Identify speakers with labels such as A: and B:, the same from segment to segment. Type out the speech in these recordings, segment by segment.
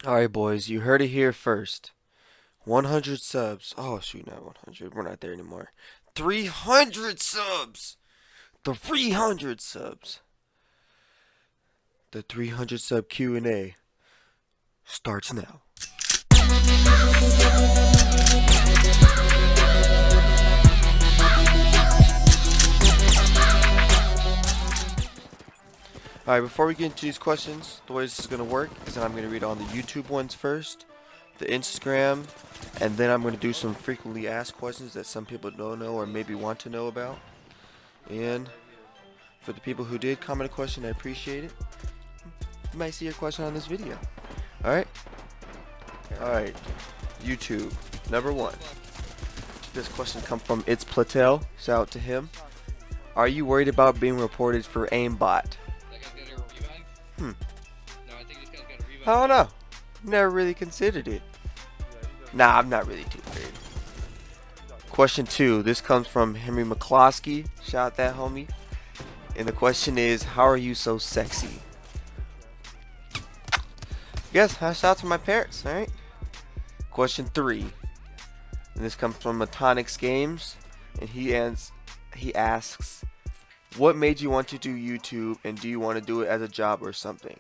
A: Alright, boys, you heard it here first. 100 subs. Oh, shoot, not 100. We're not there anymore. 300 subs! The 300 subs. The 300 sub Q&A starts now. Alright, before we get into these questions, the way this is going to work is that I'm going to read on the YouTube ones first, the Instagram, and then I'm going to do some frequently asked questions that some people don't know or maybe want to know about. And for the people who did comment a question, I appreciate it. You might see your question on this video. Alright? Alright. YouTube. Number one. This question comes from It's Platel. Shout out to him. Are you worried about being reported for aimbot? Hmm. I don't know. Never really considered it. Nah, I'm not really too worried. Question 2. This comes from Henry McCloskey. Shout out that homie. And the question is, how are you so sexy? Yes, shout out to my parents, alright? Question 3. And this comes from Metonics Games. And he asks, what made you want to do YouTube, and do you want to do it as a job or something?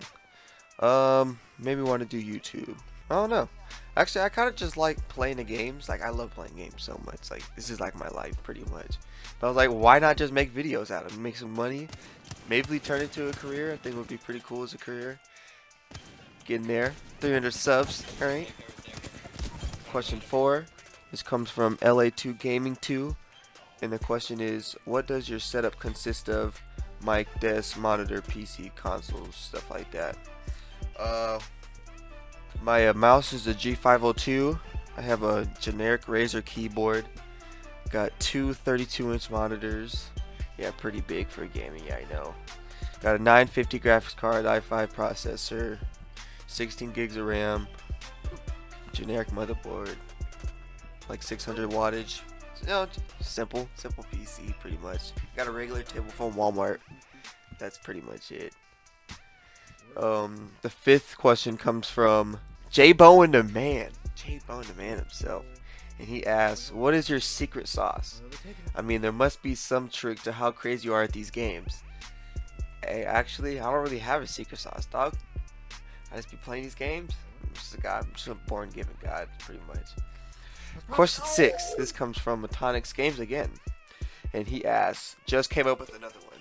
A: Maybe want to do YouTube. I don't know. Actually, I kind of just like playing the games. Like, I love playing games so much. Like, this is like my life pretty much. But I was like, why not just make videos out of it? Make some money. Maybe turn it into a career. I think it would be pretty cool as a career. Getting there. 300 subs. Alright. Question 4. This comes from LA2 Gaming 2. And the question is, what does your setup consist of? Mic, desk, monitor, PC, consoles, stuff like that. My mouse is a G502. I have a generic Razer keyboard. Got two 32-inch monitors. Yeah, pretty big for gaming, yeah, I know. Got a 950 graphics card, i5 processor, 16 gigs of RAM, generic motherboard, like 600 wattage. You know, simple PC pretty much. Got a regular table from Walmart. That's pretty much it. The 5th question comes from J-Bone the Man. J-Bone the Man himself. And he asks, what is your secret sauce? I mean, there must be some trick to how crazy you are at these games. Hey, actually, I don't really have a secret sauce, dog. I just be playing these games. I'm just a god. I'm just a born given god, pretty much. Question 6. This comes from Metonics Games again. And he asks, just came up with another one.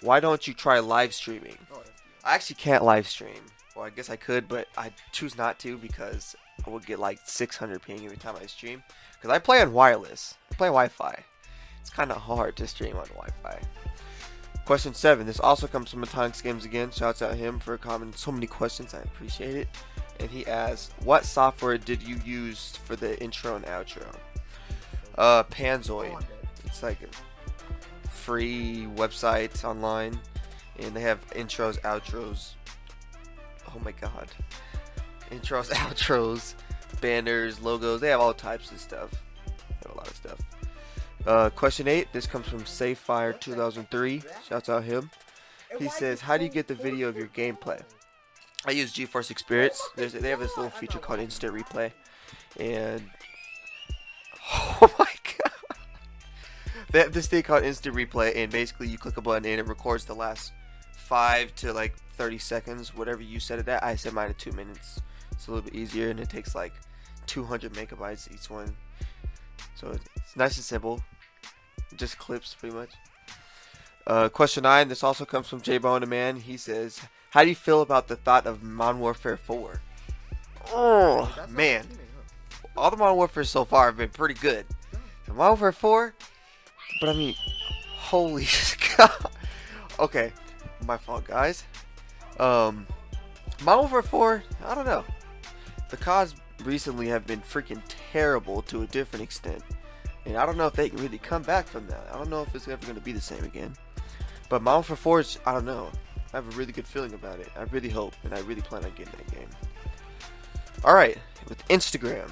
A: Why don't you try live streaming? I actually can't live stream. Well, I guess I could, but I choose not to because I would get like 600 ping every time I stream. Because I play on wireless. I play Wi-Fi. It's kind of hard to stream on Wi-Fi. Question 7. This also comes from Metonics Games again. Shouts out him for commenting so many questions. I appreciate it. And he asks, what software did you use for the intro and outro? Panzoid. It's like a free website online. And they have intros, outros. Oh my god. Intros, outros, banners, logos. They have all types of stuff. They have a lot of stuff. Question 8. This comes from Safefire 2003. Shouts out him. He says, how do you get the video of your gameplay? I use GeForce Experience. They have this little feature called Instant Replay. And oh my god. They have this thing called Instant Replay, and basically you click a button and it records the last 5 to like 30 seconds, whatever you set it at. I set mine at 2 minutes. It's a little bit easier, and it takes like 200 megabytes each one. So it's nice and simple. Just clips pretty much. Question 9. This also comes from J-Bone the Man. He says, how do you feel about the thought of Modern Warfare 4? Oh man, all the Modern Warfare so far have been pretty good. So Modern Warfare 4, but I mean, holy god. Okay, my fault, guys. Modern Warfare 4, I don't know. The CODs recently have been freaking terrible to a different extent. And I don't know if they can really come back from that. I don't know if it's ever going to be the same again. But Modern Warfare 4 is, I don't know. I have a really good feeling about it. I really hope, and I really plan on getting that game. Alright, with Instagram.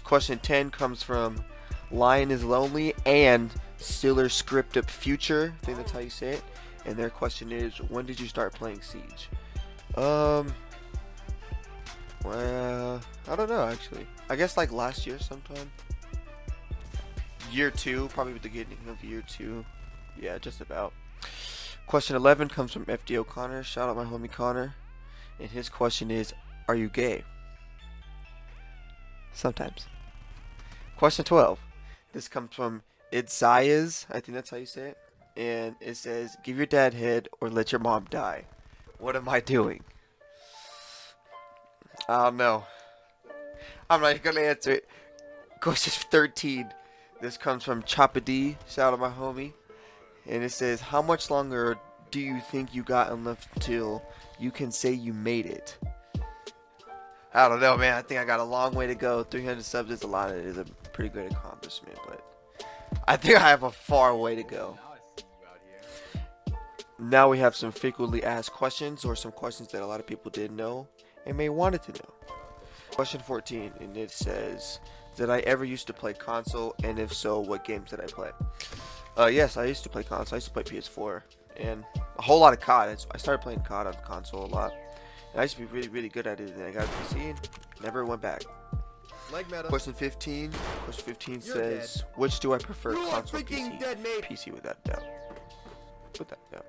A: Question 10 comes from Lion is Lonely and Stiller Script Up Future. I think that's how you say it. And their question is, when did you start playing Siege? Well, I don't know actually. I guess like last year sometime. Year 2, probably the beginning of year 2. Yeah, just about. Question 11 comes from FDO Connor. Shout out my homie Connor. And his question is, are you gay? Sometimes. Question 12. This comes from Idzayas. I think that's how you say it. And it says, give your dad head or let your mom die. What am I doing? I don't know. I'm not going to answer it. Question 13. This comes from Choppa D. Shout out my homie. And it says, how much longer do you think you got left until you can say you made it? I don't know, man. I think I got a long way to go. 300 subs is a lot. It is a pretty great accomplishment, but I think I have a far way to go. Now we have some frequently asked questions, or some questions that a lot of people didn't know and may wanted to know. Question 14, and it says, did I ever used to play console, and if so, what games did I play? Yes, I used to play console. I used to play PS4 and a whole lot of COD. I started playing COD on console a lot, and I used to be really, really good at it. And then I got a PC and never went back. Like meta. Question 15. Question 15 says, dead. Which do I prefer, console, PC? Dead, PC without doubt. Without doubt.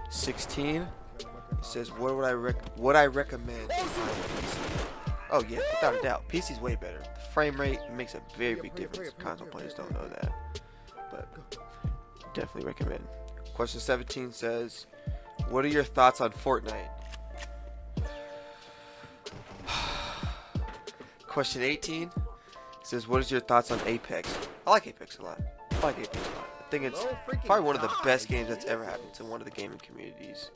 A: 16 says, what would I recommend? Oh yeah, without a doubt. PC's way better. The frame rate makes a very big difference. Console players don't know that, but definitely recommend. Question 17 says, what are your thoughts on Fortnite? Question 18 says, what is your thoughts on Apex? I like Apex a lot. I think it's probably one of the best games that's ever happened to one of the gaming communities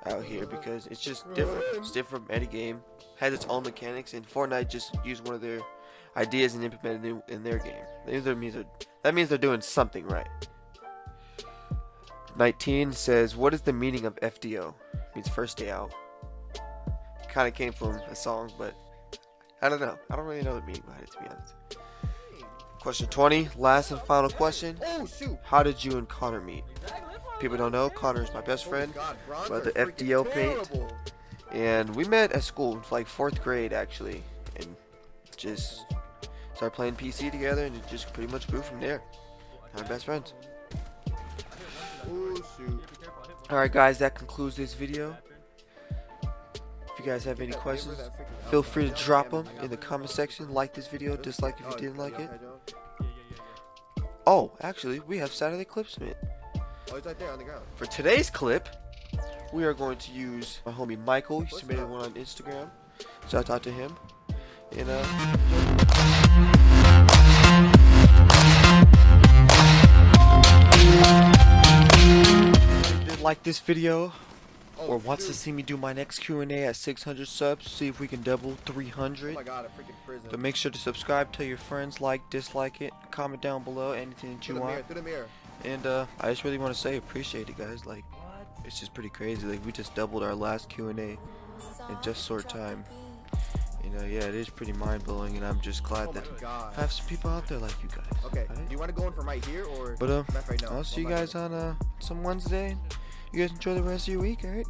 A: out here, because it's just different. It's different from any game. Has its own mechanics, and Fortnite just used one of their ideas and implemented it in their game. That means they're doing something right. 19 says, what is the meaning of FDO? It means first day out. Kind of came from a song, but I don't know. I don't really know the meaning behind it, to be honest. Question 20, last and final question. How did you and Connor meet? People don't know, Connor is my best friend. We're the FDO paint. And we met at school, like 4th grade actually. And just started playing PC together, and it just pretty much grew from there. Our best friends. Alright guys, that concludes this video. If you guys have any questions, feel free to drop them in the comment section. Like this video, dislike if you didn't like it. Oh, actually, we have Saturday Clip Submit. Oh, it's right there on the ground. For today's clip, we are going to use my homie Michael. He submitted one on Instagram. Shout out to him. And if you did like this video, or wants to see me do my next Q&A at 600 subs, see if we can double 300. Oh my God, a freaking prison. So make sure to subscribe, tell your friends, like, dislike it, comment down below anything that you want. And I just really want to say appreciate it, guys. Like, it's just pretty crazy. Like, we just doubled our last Q&A in just short time. You know, yeah, it is pretty mind-blowing, and I'm just glad that I have some people out there like you guys. Okay, right? Do you want to go in from right here, or? But right now? I'll see you guys on some Wednesday. You guys enjoy the rest of your week, alright?